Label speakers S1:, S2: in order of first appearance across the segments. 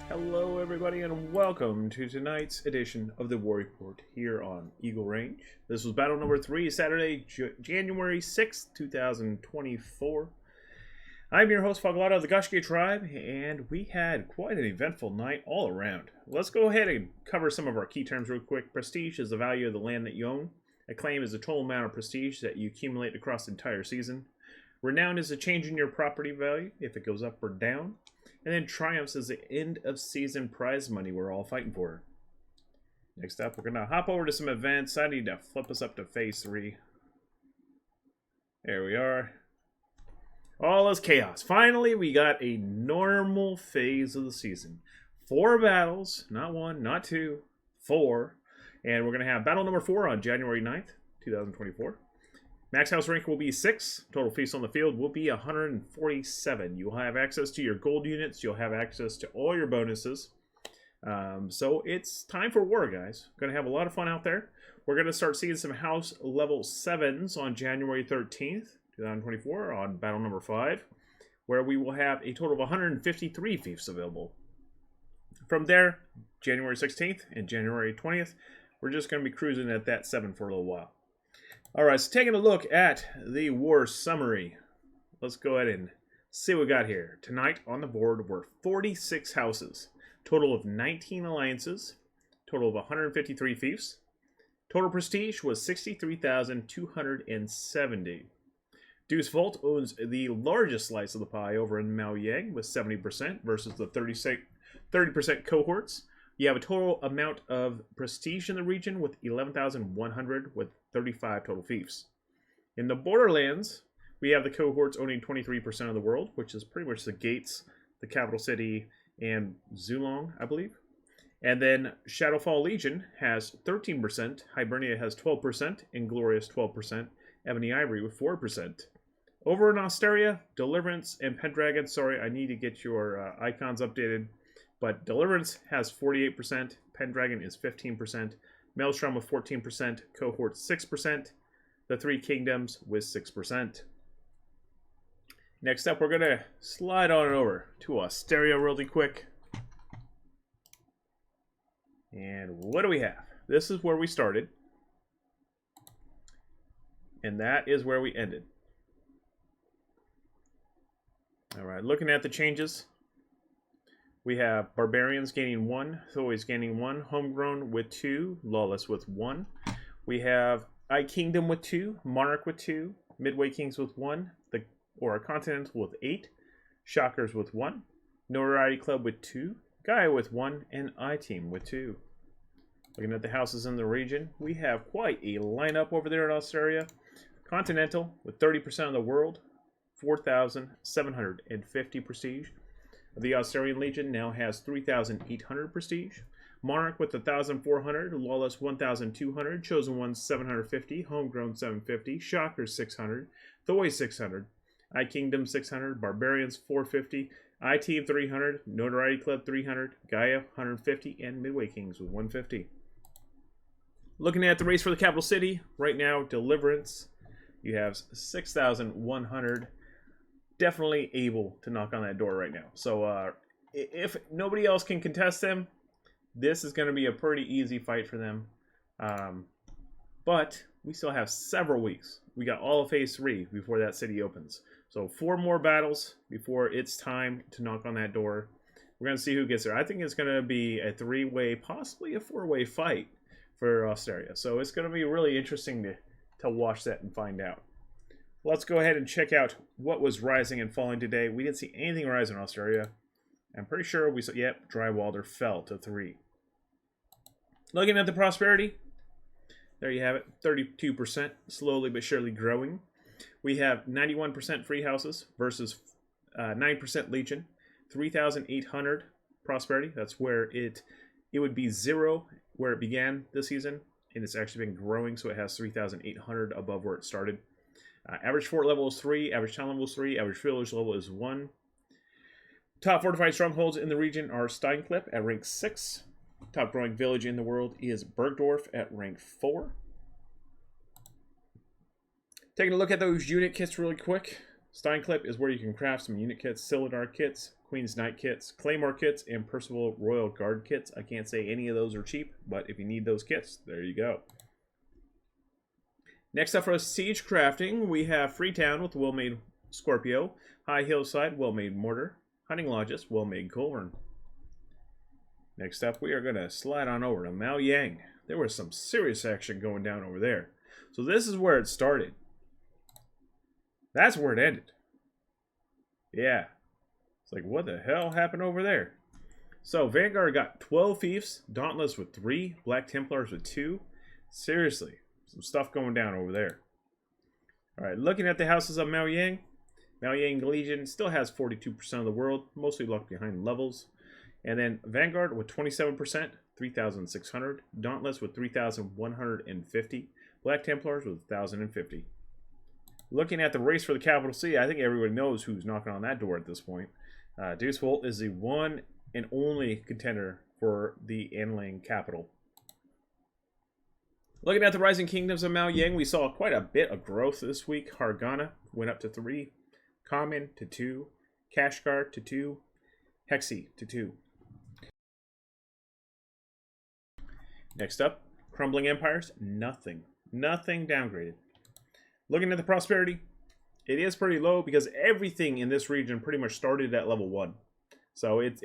S1: Hello, everybody, and welcome to tonight's edition of the War Report here on Eagle Range. This was battle number 3, Saturday, January 6th, 2024. I'm your host, Foglado of the Gushgate Tribe, and we had quite an eventful night all around. Let's go ahead and cover some of our key terms real quick. Prestige is the value of the land that you own. Acclaim is the total amount of prestige that you accumulate across the entire season. Renown is a change in your property value if it goes up or down. And then Triumphs is the end of season prize money we're all fighting for. Next up, we're going to hop over to some events. I need to flip us up to phase 3. There we are. All is chaos. Finally, we got a normal phase of the season. 4 battles, not 1, not 2, 4. And we're going to have battle number 4 on January 9th, 2024. Max house rank will be 6. Total feasts on the field will be 147. You'll have access to your gold units. You'll have access to all your bonuses. So it's time for war, guys. Going to have a lot of fun out there. We're going to start seeing some house level 7s on January 13th, 2024 on battle number 5, where we will have a total of 153 fiefs available. From there, January 16th and January 20th, we're just going to be cruising at that 7 for a little while. Alright, so taking a look at the war summary. Let's go ahead and see what we got here. Tonight on the board were 46 houses. Total of 19 alliances. Total of 153 fiefs. Total prestige was 63,270. Deuce Volt owns the largest slice of the pie over in Maoyang with 70% versus the 30% cohorts. You have a total amount of prestige in the region with 11,100 with 35 total fiefs. In the Borderlands, we have the cohorts owning 23% of the world, which is pretty much the Gates, the capital city, and Zulong, I believe. And then Shadowfall Legion has 13%, Hibernia has 12%, Inglorious 12%, Ebony Ivory with 4%. Over in Osteria, Deliverance and Pendragon, sorry, I need to get your icons updated. But Deliverance has 48%, Pendragon is 15%, Maelstrom with 14%, Cohort 6%, the Three Kingdoms with 6%. Next up, we're going to slide on over to Osteria really quick. And what do we have? This is where we started. And that is where we ended. Alright, looking at the changes. We have Barbarians gaining 1, Thoys gaining 1, Homegrown with 2, Lawless with 1. We have I-Kingdom with 2, Monarch with 2, Midway Kings with 1, the Aura Continental with 8, Shockers with 1, Notoriety Club with 2, Gaia with 1, and I-Team with 2. Looking at the houses in the region, we have quite a lineup over there in Osteria. Continental, with 30% of the world, 4,750 prestige. The Australian Legion now has 3,800 prestige. Monarch with 1,400, Lawless 1,200, Chosen One 750, Homegrown 750, Shockers 600, Thoi 600, I Kingdom 600, Barbarians 450, I-Team 300, Notoriety Club 300, Gaia 150, and Midway Kings with 150. Looking at the race for the capital city, right now, Deliverance, you have 6,100. Definitely able to knock on that door right now. So if nobody else can contest them, this is going to be a pretty easy fight for them. But we still have several weeks. We got all of Phase 3 before that city opens. So 4 more battles before it's time to knock on that door. We're going to see who gets there. I think it's going to be a 3-way, possibly a 4-way fight for Australia. So it's going to be really interesting to watch that and find out. Let's go ahead and check out what was rising and falling today. We didn't see anything rise in Australia. I'm pretty sure we saw, yep, Drywalder fell to 3. Looking at the prosperity, there you have it, 32%, slowly but surely growing. We have 91% free houses versus 9% Legion, 3,800 prosperity. That's where it would be 0 where it began this season, and it's actually been growing, so it has 3,800 above where it started. Average fort level is 3, average town level is 3, average village level is 1. Top fortified strongholds in the region are Steinklepp at rank 6. Top growing village in the world is Bergdorf at rank 4. Taking a look at those unit kits really quick. Steinklepp is where you can craft some unit kits, Silidar kits, Queen's Knight kits, Claymore kits, and Percival Royal Guard kits. I can't say any of those are cheap, but if you need those kits, there you go. Next up for siege crafting, we have Freetown with well-made Scorpio, High Hillside, well-made Mortar, Hunting Lodges, well-made Culverin. Next up, we are going to slide on over to Maoyang. There was some serious action going down over there. So this is where it started. That's where it ended. Yeah. It's like, what the hell happened over there? So Vanguard got 12 fiefs, Dauntless with 3, Black Templars with 2. Seriously. Some stuff going down over there. Alright, looking at the houses of Maoyang. Maoyang Legion still has 42% of the world, mostly locked behind levels. And then Vanguard with 27%, 3,600. Dauntless with 3,150. Black Templars with 1,050. Looking at the race for the capital city, I think everyone knows who's knocking on that door at this point. Deuce Volt is the one and only contender for the Anling capital. Looking at the Rising Kingdoms of Maoyang, we saw quite a bit of growth this week. Hargana went up to 3, Common to 2, Kashgar to 2, Hexy to 2. Next up, Crumbling Empires, nothing. Nothing downgraded. Looking at the prosperity, it is pretty low because everything in this region pretty much started at level 1. So it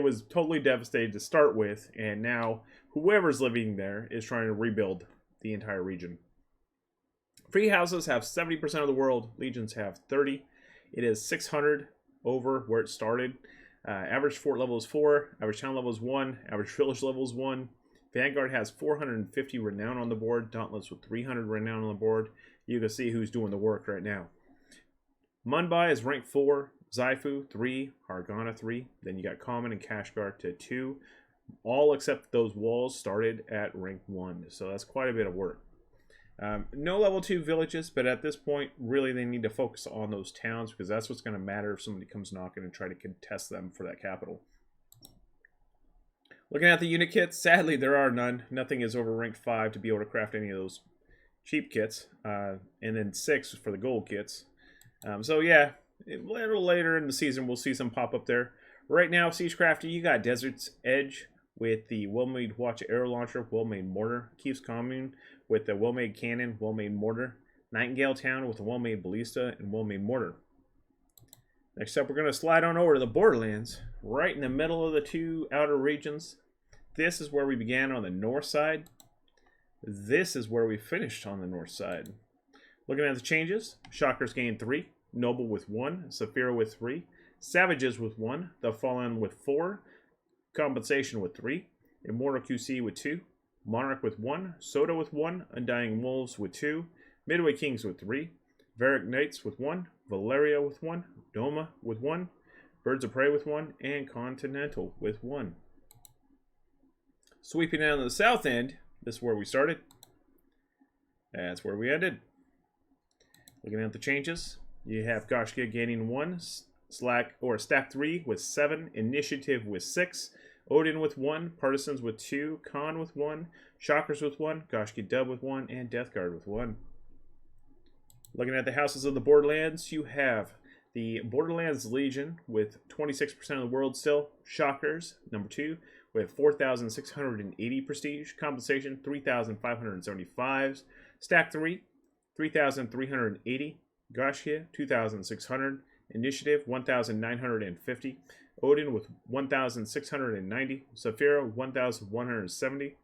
S1: was totally devastated to start with, and now whoever's living there is trying to rebuild the entire region. Free houses have 70% of the world. Legions have 30. It is 600 over where it started. Average fort level is 4. Average town level is 1. Average village level is 1. Vanguard has 450 renown on the board. Dauntless with 300 renown on the board. You can see who's doing the work right now. Mumbai is rank 4. Zaifu 3. Hargana 3. Then you got Common and Kashgar to 2. All except those walls started at rank 1. So that's quite a bit of work. No level 2 villages, but at this point, really they need to focus on those towns because that's what's going to matter if somebody comes knocking and try to contest them for that capital. Looking at the unit kits, sadly there are none. Nothing is over rank 5 to be able to craft any of those cheap kits. And then 6 for the gold kits. So yeah, a little later in the season we'll see some pop up there. Right now, Siege Crafter, you got Desert's Edge with the well-made Watch Arrow Launcher, well-made Mortar. Keeps Commune with the well-made Cannon, well-made Mortar. Nightingale Town with a well-made Ballista and well-made Mortar. Next up, we're going to slide on over to the Borderlands, right in the middle of the two outer regions. This is where we began on the north side. This is where we finished on the north side. Looking at the changes, Shockers gained 3, Noble with 1, Saphira with 3, Savages with 1, The Fallen with 4, Compensation with 3, Immortal QC with 2, Monarch with 1, Soda with 1, Undying Wolves with 2, Midway Kings with 3, Varric Knights with 1, Valeria with 1, Doma with 1, Birds of Prey with 1, and Continental with 1. Sweeping down to the south end, this is where we started. That's where we ended. Looking at the changes, you have Koshkia gaining 1, Stack 3 with 7, Initiative with 6, Odin with 1, Partisans with 2, Khan with 1, Shockers with 1, Koshkia Dub with 1, and Death Guard with 1. Looking at the houses of the Borderlands, you have the Borderlands Legion with 26% of the world still, Shockers, number 2, with 4,680 prestige, compensation 3,575, Stack 3, 3,380, Koshkia 2,600, Initiative 1,950, Odin with 1,690, Saphira 1,170,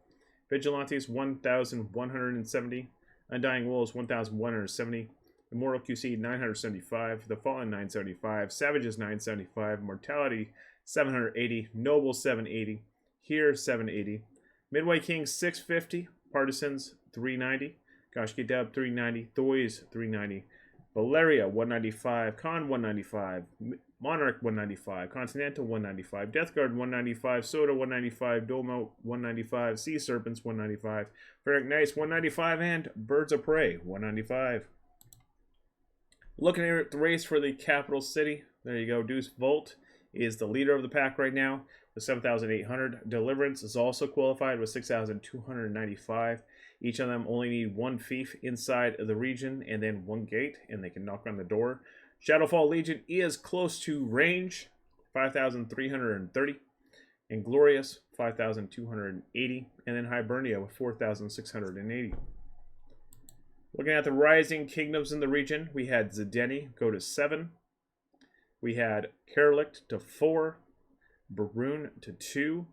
S1: Vigilantes 1,170, Undying Wolves 1,170, Immortal QC 975, The Fallen 975, Savages 975, Mortality 780, Noble 780, Here 780, Midway Kings 650, Partisans 390, Koshkia Dub 390, Thoys 390, Valeria 195, Khan 195, Monarch 195, Continental 195, Death Guard 195, Soda 195, Doma 195, Sea Serpents 195, Varric Knights 195, and Birds of Prey 195. Looking at the race for the capital city, there you go. Deuce Volt is the leader of the pack right now with 7,800. Deliverance is also qualified with 6,295. Each of them only need 1 fief inside of the region and then 1 gate, and they can knock on the door. Shadowfall Legion is close to range, 5,330. And Glorious, 5,280. And then Hibernia with 4,680. Looking at the Rising Kingdoms in the region, we had Zedeni go to 7. We had Kerlicht to 4. Barun to 2.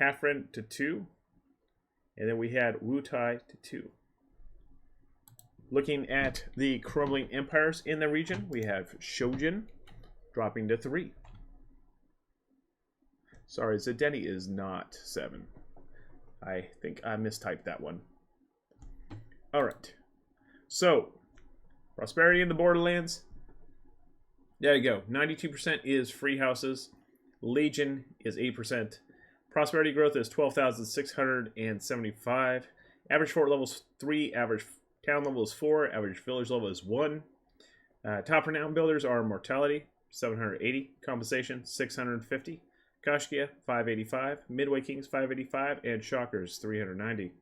S1: Hafren to 2. And then we had Wutai to 2. Looking at the crumbling empires in the region, we have Shojin dropping to 3. Sorry, Zedeni is not 7. I think I mistyped that one. Alright. So, prosperity in the Borderlands. There you go. 92% is free houses. Legion is 8%. Prosperity growth is 12,675. Average fort level is 3. Average town level is 4. Average village level is 1. Top renown builders are Mortality, 780. Compensation, 650. Koshkia, 585. Midway Kings, 585. And Shockers, 390.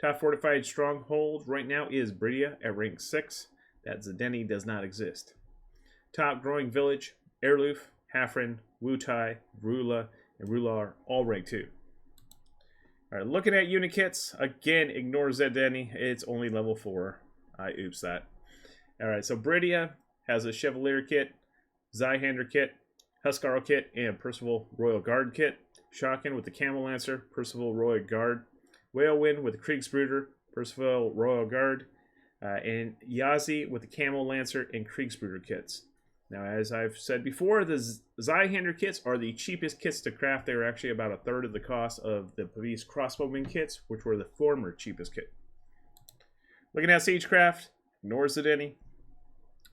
S1: Top fortified stronghold right now is Bridia at rank 6. That Zedeni does not exist. Top growing village, Erluf, Hafren, Wutai, Rula, and Rular, all rank 2. Alright, looking at unit kits, again, ignore Zedeni. It's only level 4. I oops that. Alright, so Bridia has a Chevalier kit, Zweihander kit, Huskarl kit, and Percival Royal Guard kit. Shotgun with the Camel Lancer, Percival Royal Guard. Whalewind with the Kriegsbruder, Percival Royal Guard. And Yazi with the Camel Lancer and Kriegsbruder kits. Now, as I've said before, the Zweihander kits are the cheapest kits to craft. They were actually about 1/3 of the cost of the Pavis crossbowman kits, which were the former cheapest kit. Looking at Siegecraft, ignores Zedeni.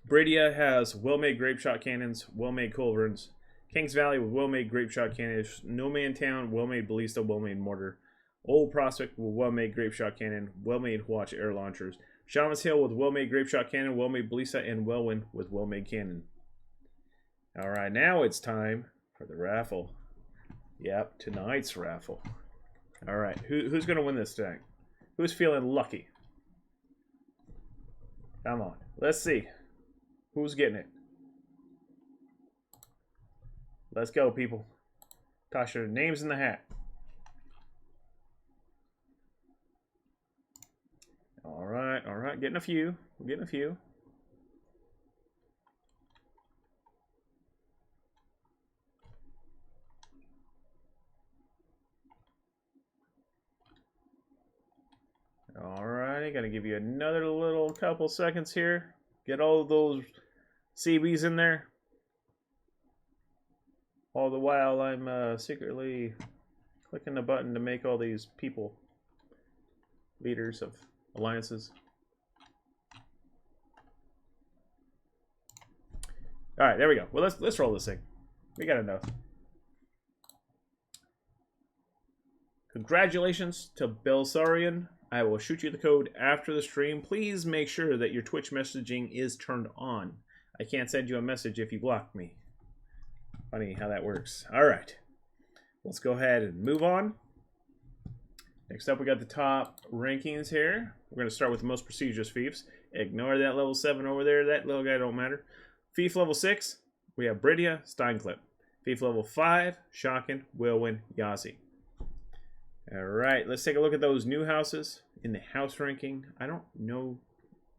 S1: Bridia has well-made grapeshot cannons, well-made culverins. Kings Valley with well-made grapeshot cannons. No Man Town, well-made ballista, well-made mortar. Old Prospect with well-made grapeshot cannon, well-made Watch air launchers. Shaman's Hill with well-made grapeshot cannon, well-made ballista, and Wellwind with well-made cannon. Alright, now it's time for the raffle. Yep, tonight's raffle. Alright, who's going to win this thing? Who's feeling lucky? Come on, let's see. Who's getting it? Let's go, people. Toss your names in the hat. Alright, getting a few. We're getting a few. Alrighty, gotta give you another little couple seconds here. Get all of those CBs in there. All the while I'm secretly clicking the button to make all these people leaders of alliances. All right, there we go. Well, let's roll this thing. We got enough. Congratulations to Belsarian. I will shoot you the code after the stream. Please make sure that your Twitch messaging is turned on. I can't send you a message if you block me. Funny how that works. All right. Let's go ahead and move on. Next up, we got the top rankings here. We're going to start with the most prestigious fiefs. Ignore that level 7 over there. That little guy don't matter. Fief level 6, we have Bridia, Steinklip. Fief level 5, Shocken, Wilwyn, Yazi. All right, let's take a look at those new houses in the house ranking. I don't know.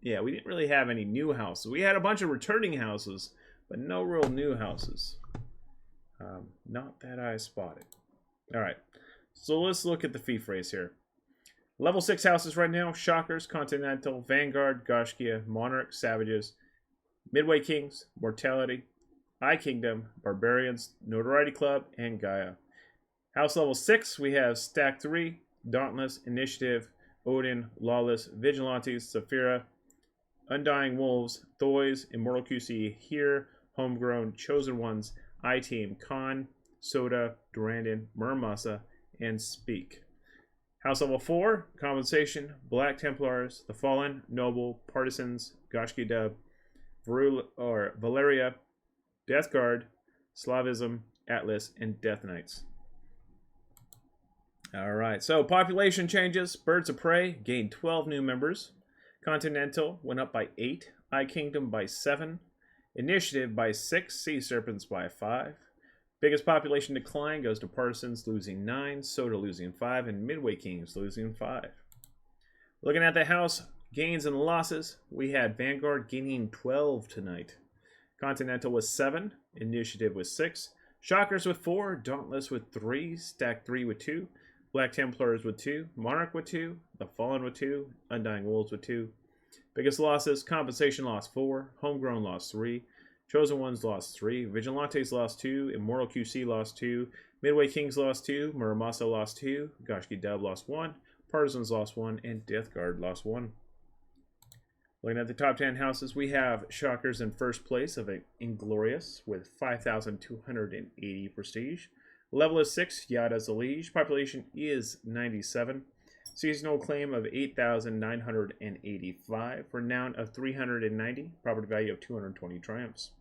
S1: Yeah, we didn't really have any new houses. We had a bunch of returning houses, but no real new houses. Not that I spotted. All right, so let's look at the fief race here. Level 6 houses right now: Shockers, Continental, Vanguard, Goshkia, Monarch, Savages, Midway Kings, Mortality, Eye Kingdom, Barbarians, Notoriety Club, and Gaia. House level 6, we have Stack 3, Dauntless, Initiative, Odin, Lawless, Vigilantes, Saphira, Undying Wolves, Thoys, Immortal QC, Here, Homegrown, Chosen Ones, I-Team, Khan, Soda, Durandon, Muramasa, and Speak. House level 4, Compensation, Black Templars, The Fallen, Noble, Partisans, Goshki Dub, Valeria, Death Guard, Slavism, Atlas, and Death Knights. Alright, so population changes. Birds of Prey gained 12 new members. Continental went up by 8. Eye Kingdom by 7. Initiative by 6. Sea Serpents by 5. Biggest population decline goes to Partisans, losing 9. Soda losing 5. And Midway Kings losing 5. Looking at the house gains and losses, we had Vanguard gaining 12 tonight. Continental was 7. Initiative was 6. Shockers with 4. Dauntless with 3. Stack 3 with 2. Black Templars with 2. Monarch with 2. The Fallen with 2. Undying Wolves with 2. Biggest losses: Compensation lost 4. Homegrown lost 3. Chosen Ones lost 3. Vigilantes lost 2. Immortal QC lost 2. Midway Kings lost 2. Muramasa lost 2. Goshki Dub lost 1. Partisans lost 1. And Death Guard lost 1. Looking at the top 10 houses, we have Shockers in first place of Inglorious with 5,280 prestige. Level is 6, Yada's a liege. Population is 97. Seasonal claim of 8,985. Renown of 390. Property value of 220 triumphs.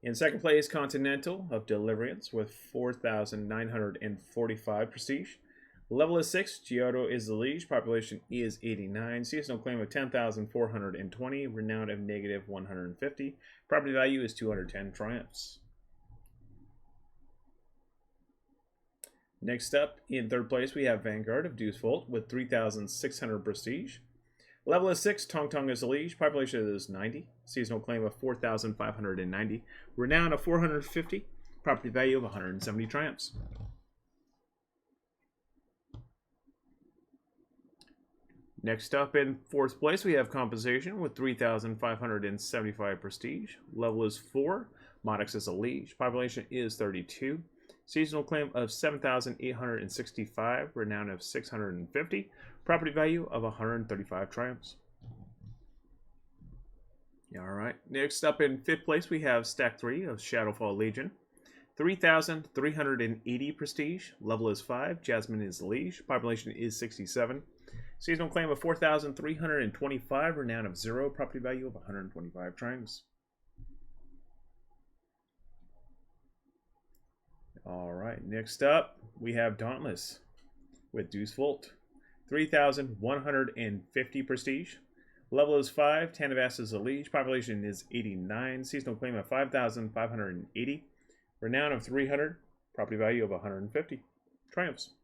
S1: In second place, Continental of Deliverance with 4,945 prestige. Level is 6, Giotto is the liege. Population is 89. Seasonal claim of 10,420. Renown of negative 150. Property value is 210 triumphs. Next up, in third place, we have Vanguard of Deuce Volt with 3,600 prestige. Level is 6, Tong Tong is the liege. Population is 90. Seasonal claim of 4,590. Renown of 450. Property value of 170 triumphs. Next up, in fourth place, we have Compensation with 3,575 prestige. Level is 4. Modex is a liege. Population is 32. Seasonal claim of 7,865. Renown of 650. Property value of 135 triumphs. Alright, next up in fifth place, we have Stack 3 of Shadowfall Legion. 3,380 prestige. Level is 5. Jasmine is the liege. Population is 67. Seasonal claim of 4,325, renown of 0, property value of 125 triumphs. Alright, next up, we have Dauntless with Deuce Volt. 3,150 prestige. Level is 5, Tanavas is a liege. Population is 89. Seasonal claim of 5,580. Renown of 300, property value of 150 triumphs.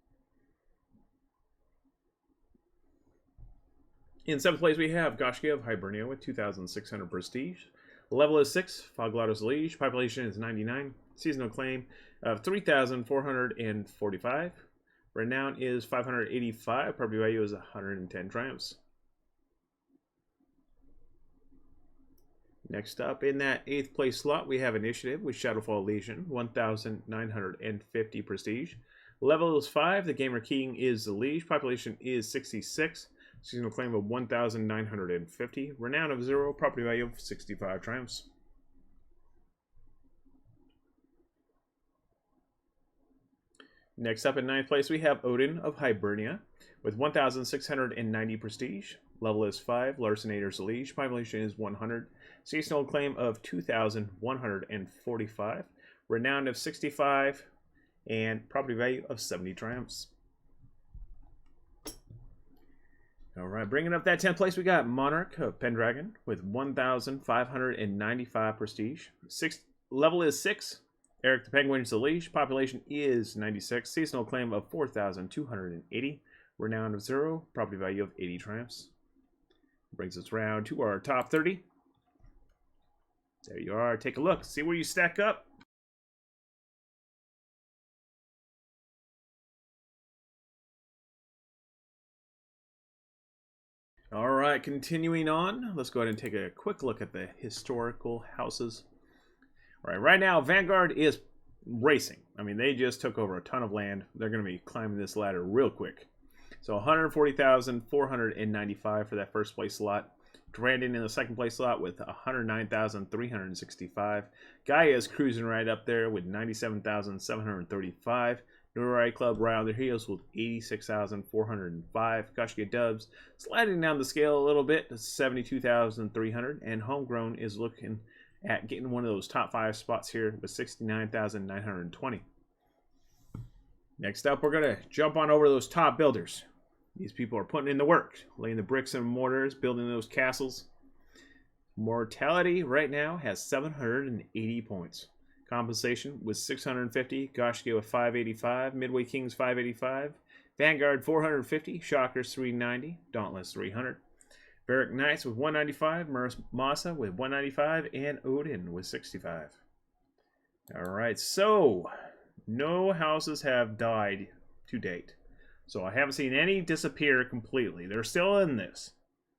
S1: In seventh place, we have Goshki of Hibernia with 2,600 prestige. Level is 6, Foglado's liege. Population is 99. Seasonal claim of 3,445. Renown is 585. Property value is 110 triumphs. Next up, in that 8th place slot, we have Initiative with Shadowfall Legion, 1,950 prestige. Level is 5. The Gamer King is the liege. Population is 66. Seasonal claim of 1,950. Renown of 0. Property value of 65 triumphs. Next up in 9th place, we have Odin of Hibernia with 1,690 prestige. Level is 5. Larcenator's Liege. Population is 100. Seasonal claim of 2,145. Renown of 65. And property value of 70 triumphs. Alright, bringing up that 10th place, we got Monarch of Pendragon with 1,595 prestige. Level is 6. Eric the Penguin's the Liege. Population is 96. Seasonal claim of 4,280. Renown of 0. Property value of 80 triumphs. Brings us round to our top 30. There you are. Take a look. See where you stack up. Alright, continuing on. Let's go ahead and take a quick look at the historical houses. Alright, right now, Vanguard is racing. I mean, they just took over a ton of land. They're going to be climbing this ladder real quick. So 140,495 for that first place slot. Durandon in the second place slot with 109,365. Gaia is cruising right up there with 97,735. Notoriety Club right on their heels with 86,405. Koshka Dubs sliding down the scale a little bit to 72,300. And Homegrown is looking at getting one of those top 5 spots here with 69,920. Next up, we're going to jump on over to those top builders. These people are putting in the work, laying the bricks and mortars, building those castles. Mortality right now has 780 points. Compensation was 650. Goshki with 585. Midway Kings 585. Vanguard 450. Shockers 390. Dauntless 300. Barrack Knights with 195. Masa with 195. And Odin with 65. Alright, so no houses have died to date. So I haven't seen any disappear completely. They're still in this.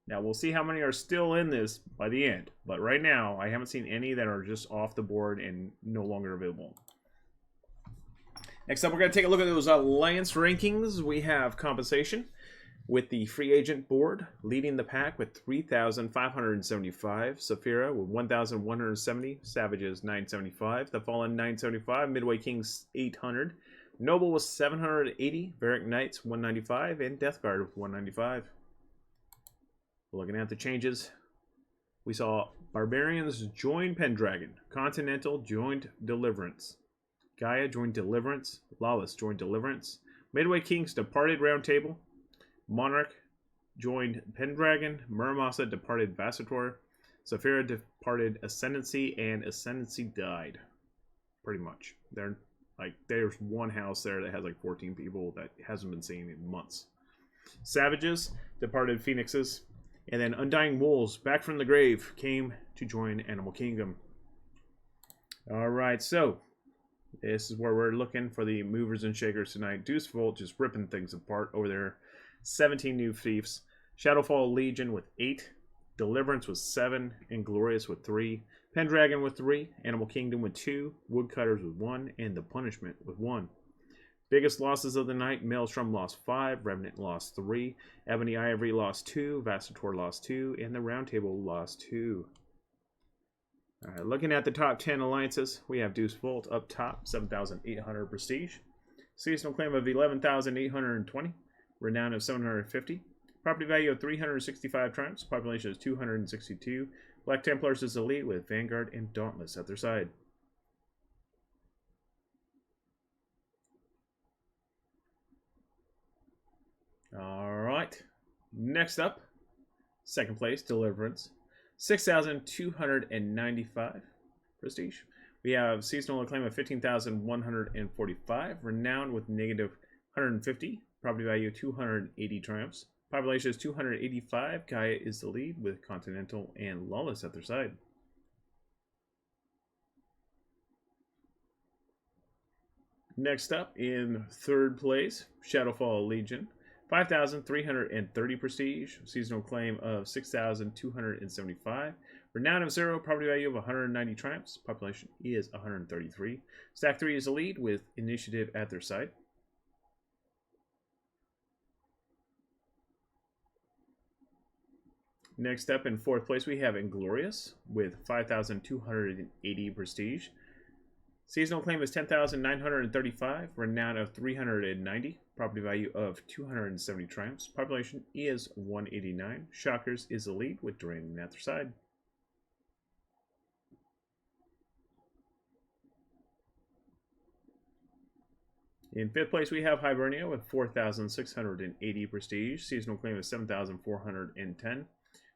S1: Now we'll see how many are still in this by the end. But right now, I haven't seen any that are just off the board and no longer available. Next up, we're going to take a look at those alliance rankings. We have compensation with the free agent board leading the pack with 3,575. Saphira with 1,170. Savages 975. The Fallen 975. Midway Kings 800. Noble was 780. Barrack Knights 195. And Death Guard with 195. Looking at the changes, we saw Barbarians join Pendragon. Continental joined Deliverance. Gaia joined Deliverance. Lawless joined Deliverance. Midway Kings departed Round Table. Monarch joined Pendragon. Muramasa departed Vassator. Saphira departed Ascendancy, and Ascendancy died. Pretty much. There's one house there that has like 14 people that hasn't been seen in months. Savages departed Phoenixes. And then Undying Wolves, back from the grave, came to join Animal Kingdom. Alright, so this is where we're looking for the movers and shakers tonight. Deuce Volt just ripping things apart over there. 17 new fiefs. Shadowfall Legion with 8. Deliverance with 7. Inglorious with 3. Pendragon with 3. Animal Kingdom with 2. Woodcutters with 1. And The Punishment with 1. Biggest losses of the night, Maelstrom lost 5, Revenant lost 3, Ebony Ivory lost 2, Vassator lost 2, and the Round Table lost 2. Alright, looking at the top 10 alliances, we have Deuce Volt up top, 7,800 prestige. Seasonal claim of 11,820, Renown of 750, property value of 365 triumphs, population is 262. Black Templars is elite with Vanguard and Dauntless at their side. Alright, next up, second place, Deliverance, 6,295 prestige. We have Seasonal Acclaim of 15,145, Renowned with negative 150, property value 280 triumphs. Population is 285, Gaia is the lead with Continental and Lawless at their side. Next up, in third place, Shadowfall Legion. 5,330 prestige, seasonal claim of 6,275, renown of 0, property value of 190 triumphs, population is 133. Stack 3 is the lead with initiative at their side. Next up in 4th place, we have Inglorious with 5,280 prestige. Seasonal claim is 10,935, renown of 390, property value of 270 triumphs. Population is 189. Shockers is the lead with Draining the other side. In 5th place, we have Hibernia with 4,680 prestige. Seasonal claim is 7,410.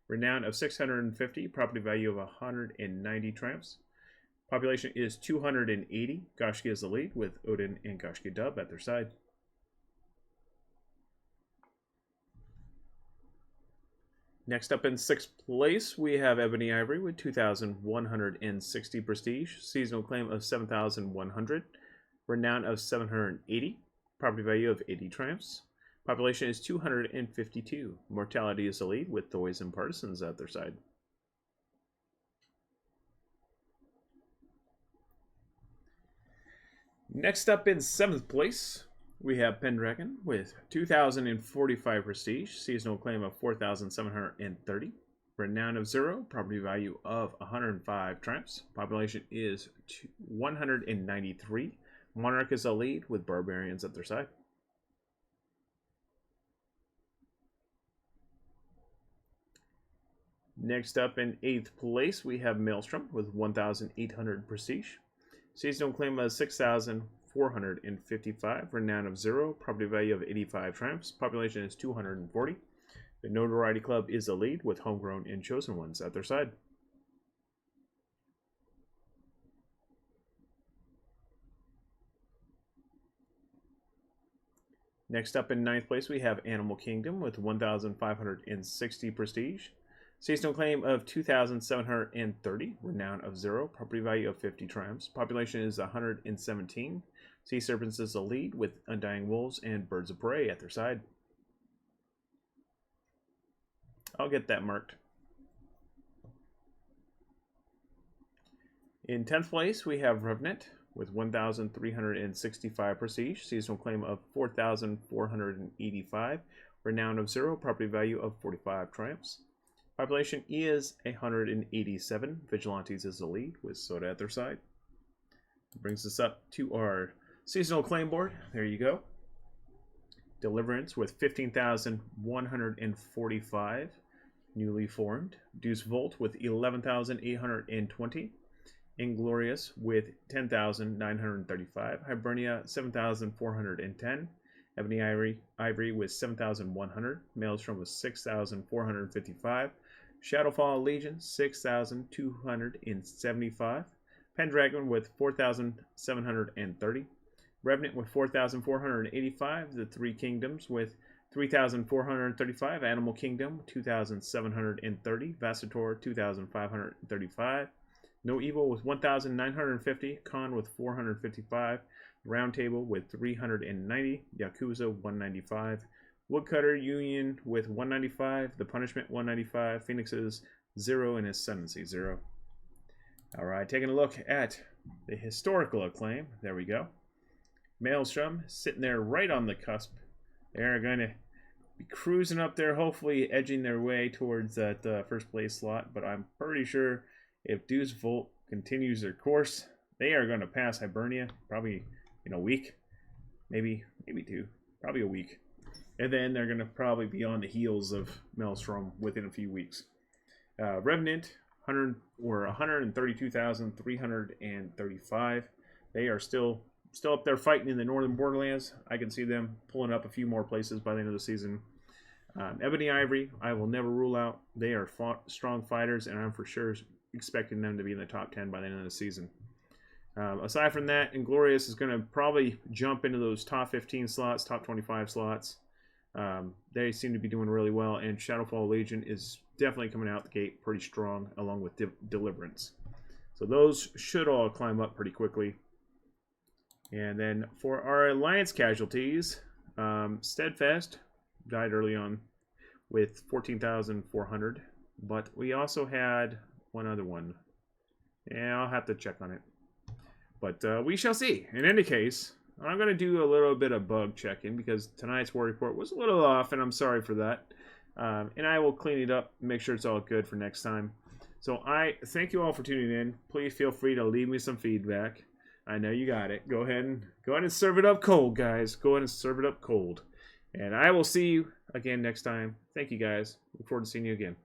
S1: Renown of 650. Property value of 190 triumphs. Population is 280. Goshki is the lead with Odin and Goshki Dub at their side. Next up in 6th place, we have Ebony Ivory with 2,160 prestige. Seasonal claim of 7,100. Renown of 780. Property value of 80 triumphs. Population is 252. Mortality is the lead with Thoys and Partisans at their side. Next up in 7th place, we have Pendragon with 2,045 prestige. Seasonal claim of 4,730. Renown of 0. Property value of 105 triumphs. Population is 193. Monarch is the lead with Barbarians at their side. Next up in 8th place, we have Maelstrom with 1,800 prestige. Seasonal claim of 6,455. Renown of 0. Property value of 85 triumphs. Population is 240. The Notoriety Club is the lead with Homegrown and Chosen Ones at their side. Next up in 9th place, we have Animal Kingdom with 1,560 prestige. Seasonal claim of 2,730. Renown of 0. Property value of 50 triumphs. Population is 117. Sea Serpents is the lead with Undying Wolves and Birds of Prey at their side. I'll get that marked. In 10th place, we have Revenant with 1,365 prestige. Seasonal claim of 4,485. Renown of 0. Property value of 45 triumphs. Population is 187. Vigilantes is the lead with Soda at their side. Brings us up to our seasonal claim board. There you go. Deliverance with 15,145. Newly formed. Deuce Volt with 11,820. Inglorious with 10,935. Hibernia 7,410. Ebony Ivory with 7,100. Maelstrom with 6,455. Shadowfall Legion 6,275. Pendragon with 4,730. Revenant with 4,485. The Three Kingdoms with 3,435. Animal Kingdom 2,730. Vassator 2,535. No Evil with 1,950. Khan with 455. Round Table with 390. Yakuza 195. Woodcutter Union with 195. The Punishment 195. Phoenixes 0 and Ascendancy 0. Alright, taking a look at the historical acclaim. There we go. Maelstrom sitting there right on the cusp. They're going to be cruising up there, hopefully edging their way towards that first place slot. But I'm pretty sure if Deuce Volt continues their course, they are going to pass Hibernia probably in a week. Maybe 2. Probably a week. And then they're going to probably be on the heels of Maelstrom within a few weeks. Revenant, 132,335. They are still up there fighting in the northern borderlands. I can see them pulling up a few more places by the end of the season. Ebony Ivory, I will never rule out. They are strong fighters, and I'm for sure expecting them to be in the top 10 by the end of the season. Aside from that, Inglorious is going to probably jump into those top 15 slots, top 25 slots. They seem to be doing really well, and Shadowfall Legion is definitely coming out the gate pretty strong, along with Deliverance. So those should all climb up pretty quickly. And then for our Alliance casualties, Steadfast died early on with 14,400, but we also had one other one. Yeah, I'll have to check on it. But we shall see. In any case, I'm going to do a little bit of bug checking because tonight's war report was a little off, and I'm sorry for that. and I will clean it up, make sure it's all good for next time. So I thank you all for tuning in. Please feel free to leave me some feedback. I know you got it. Go ahead and serve it up cold, guys. Go ahead and serve it up cold. And I will see you again next time. Thank you, guys. Look forward to seeing you again.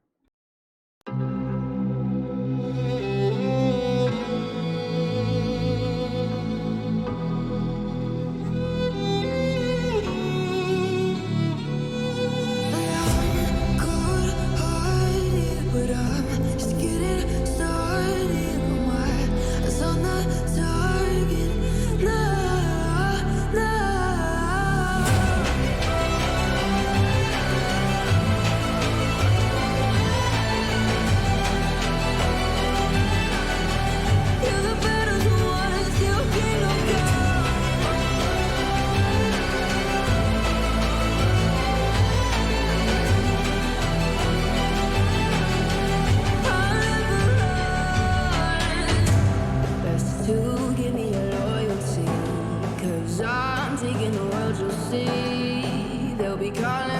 S2: I'm taking the world, you'll see. They'll be calling